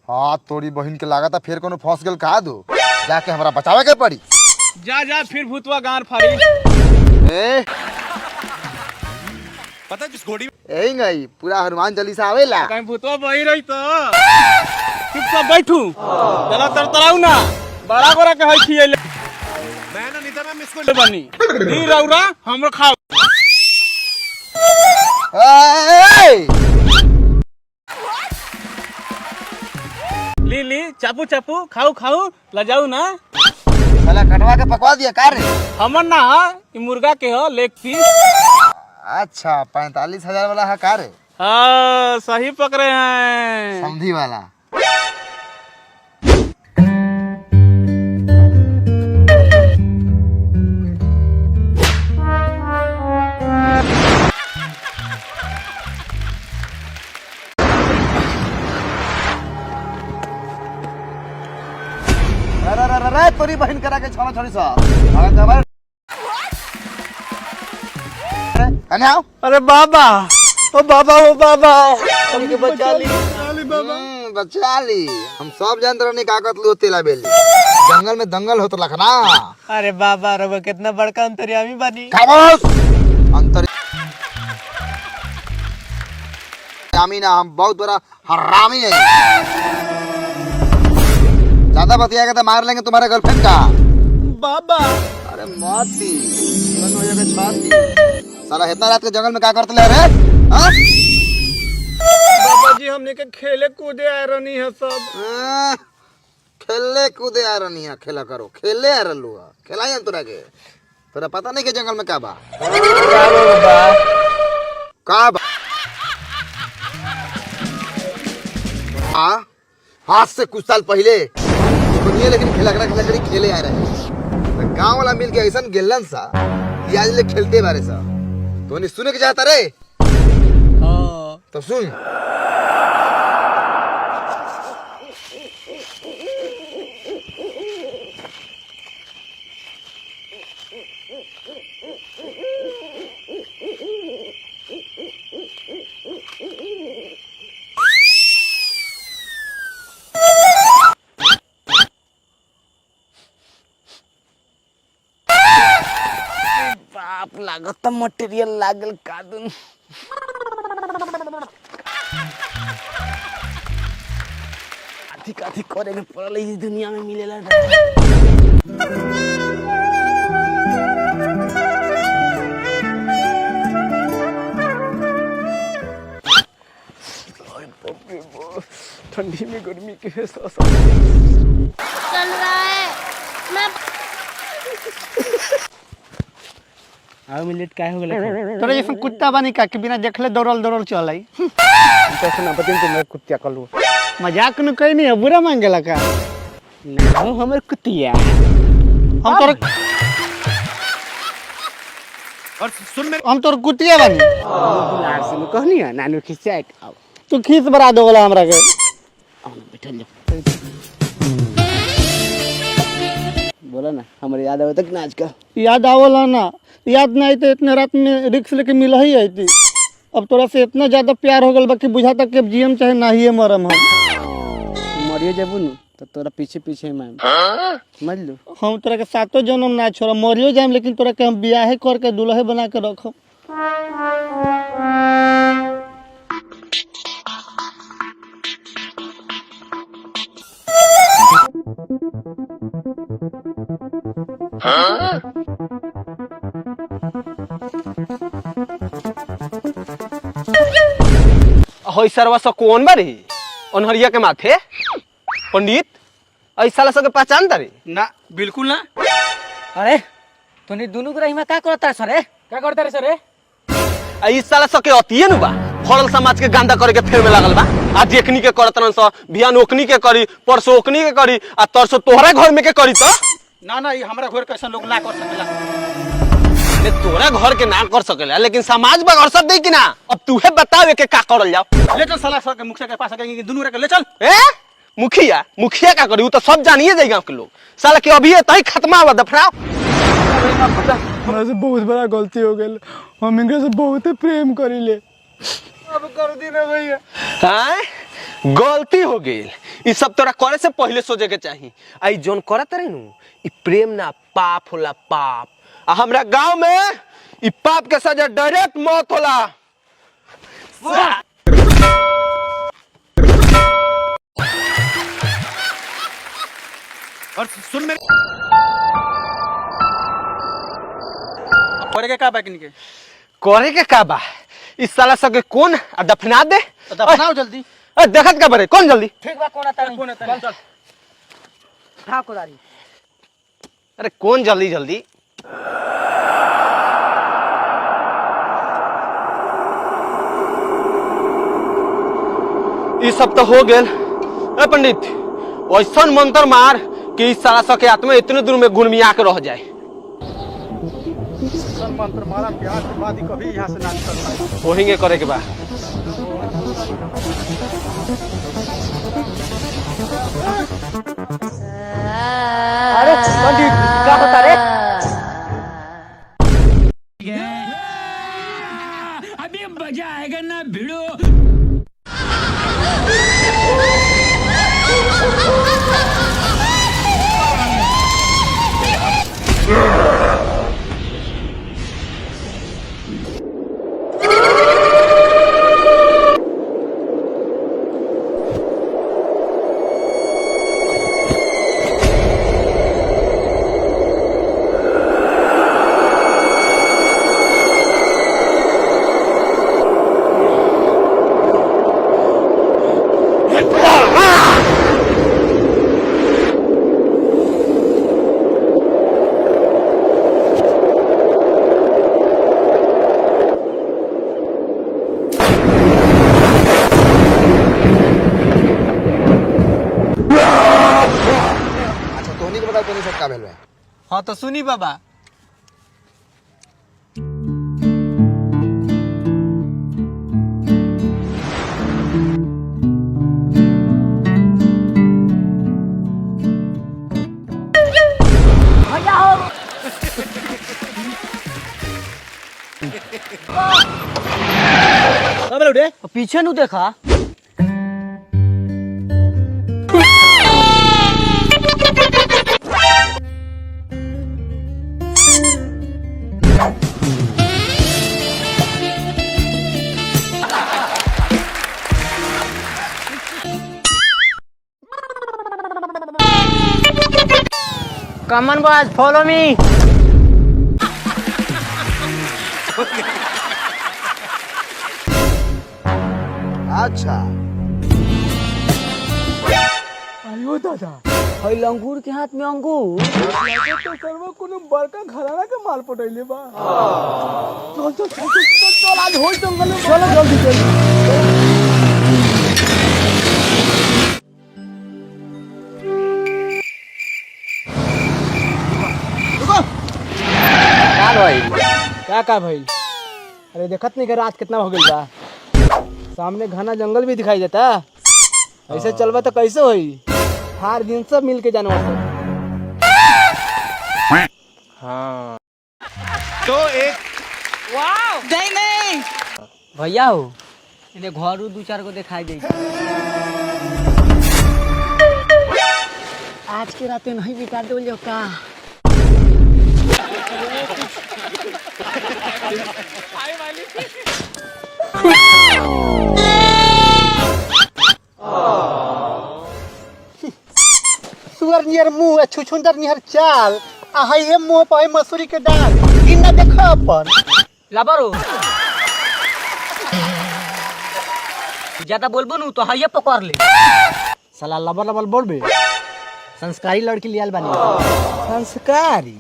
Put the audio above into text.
हाँ तोरी बहन के लागत फिर कोनो फंस गेल कहा दो जाके हमरा बचावे के पड़ी। जा जा फिर भूतवा गांड फाड़ी। ए पता जिस घोड़ी यही गई पूरा हनुमान चालीसा आवेला। कहीं भूतवा बही रही तो चुपचाप बैठू जरा तरतराऊ ना बड़ा गोरा के हई खियले मैं ना निदा में इसको ले बनी नी रौरा हमरो खाओ। ली ली चापू चापू खाऊ खाऊ लजाऊ ना साला कटवा के पकवा दिया का रे। हमर ना ई मुर्गा के हो लेग पीस। अच्छा 45,000 वाला है का रे। हाँ सही पकड़े हैं समझी वाला। अरे तोरी बहन करा के छोड़ा छोड़ी सा आओ। अरे बाबा ओ बाबा ओ बाबा हमके बचा ली बचा ली। हम सब जानते रहने का कतलू तेला बेली जंगल में दंगल होत लखना। अरे बाबा रे कितना बड़का अंतर्यामी बनी। खामोश अंतर्यामी ना हम बहुत बड़ा हरामी है। ज्यादा बतियाएगा तो मार लेंगे तुम्हारे गर्लफ्रेंड का। बाबा अरे माती छाती साला इतना रात के जंगल में क्या करते ले रे। बाबा जी हमने के खेले कूदे आए रहनी है सब। खेले कूदे आ रही है खेला करो खेले आ रहा खेला तोरा के तोरा पता नहीं के जंगल में क्या बा का बा। आज से कुछ साल पहले दुनिया लेकिन खेला खेले आ रहे हैं गाँव वाला मिल के ऐसा गेलन सा आज ले खेलते बारे सा तो नहीं सुने के चाहता रे। तो सुन बाप लागत मटेरियल लागल कादन अधिक अधिक करे के पड़ल इस दुनिया में मिलेला। ठंडी में गर्मी के एहसास चल रहा है मैं आओ मिनट काय हो गेल तोरा जैसे कुत्ता बनी का कि बिना देखले दौड़ल चल आई। कैसे ना बतिन तो मैं कुत्ता कलू मजाक न कहीं नहीं है बुरा मांगेला का नहीं हमर कुतिया हम तोर और सुन मेरे हम तोर कुतिया बनी दुलार से मैं कहनी है नानू खिंचा आओ तू खीस बरा दो वाला हमरा के आओ ना बैठल जा बोला ना हमारे याद आवे तक नाच का याद आवला ना याद नहीं तो इतने रात में रिक्स लेके मिल ही आई थी। अब तोरा से इतना ज्यादा प्यार हो गल बाकी बुझाता कि अब जीएम चाहे ना ही मरम हम मरिए जबू न तो तोरा पीछे पीछे मैं समझ लो। हम तोरा के सातों जन्म ना छोड़ा मरियो जाए लेकिन तोरा के हम बियाहे करके दुल्हे बना के रखम। होई सरवा सा कौन बारी अनहरिया के माथे पंडित ऐसा सब के पहचान तारी ना बिल्कुल ना। अरे तोनी दोनों ग्रह में का करता सरे क्या करता रे सर ई साला सब के अतिये नु बा फरल समाज के गंदा करे के फेर में लागल बा। आज एकनी के करतन स बिहान ओकनी के करी परसो ओकनी के करी आ तरसो तोहरा घर में के करी तो ना ये हमरा घर कैसा लोग ना कर सकेला। ले तोरा घर के ना कर सकेला लेकिन समाज बा कर सब दे कि ना। अब तूहे बतावे के का करल जाओ। ले चल साला सर के मुखिया के पास आके दोनों रे के ले चल। ए मुखिया मुखिया का करी उ तो सब जानिए जाई गांव के लोग साला के अभी तई खत्मा हुआ दफनाओ। हमरा से बहुत बड़ा गलती हो गई हम इनके से बहुत प्रेम करीले अब कर दी ना भैया। हैं? गलती हो गई। ई सब तोरा करे से पहले सोचे के चाहिए। आई जोन करत रही नु ई प्रेम ना पाप होला पाप। आ हमरा गांव में ई पाप के सजा डायरेक्ट मौत होला। और सुन मेरे करे के का बाकी के करे के का बा? इस साला सबके कौन आ दफना दे? दफनाओ जल्दी। ए देखत का बरे कौन जल्दी? ठीक बा कोना तानी कौन है चल उठा कोदारी। अरे कौन जल्दी जल्दी? ई सब तो हो गेल। ए पंडित ऐसा मंत्र मार कि इस साला सबके आत्मा इतने दूर में गुणमिया के रह जाए। मंत्र मारा प्यार के बाद ही कभी यहाँ से ना निकल पाए। होएंगे करे के बा। अरे पंडित क्या होता रे? अभी मजा आएगा ना भिड़ो। का भेल बा? हाँ तो सुनी बाबा। पीछे नु देखा। कमन बॉयज फॉलो मी। अच्छा अयो दादा हई अंगूर के हाथ में अंगूर तो सर्व कोनो बड़का घराना के माल पटैले बा। चल आज होई जंगल में चल जल्दी चल। क्या भाई? अरे देखत नहीं कि रात कितना हो गई बा। सामने घना जंगल भी दिखाई देता। ऐसे चलबा तो कैसे होई? हर दिन सब मिल के जानवर सब। हाँ तो एक भैया हो इन्हें घर दू चार को दिखाई दे। आज के रात नहीं बिता दो का। सुअर नियर मुंह छुछुंदर नियर चाल आ हई मुंह पे मसूरी के डाल इन ना देखो अपन लाबरो ज्यादा बोलबो नु तो हइये पकड़ ले। साला लबर लबर बोलबे। संस्कारी लड़की लियाल बानी। संस्कारी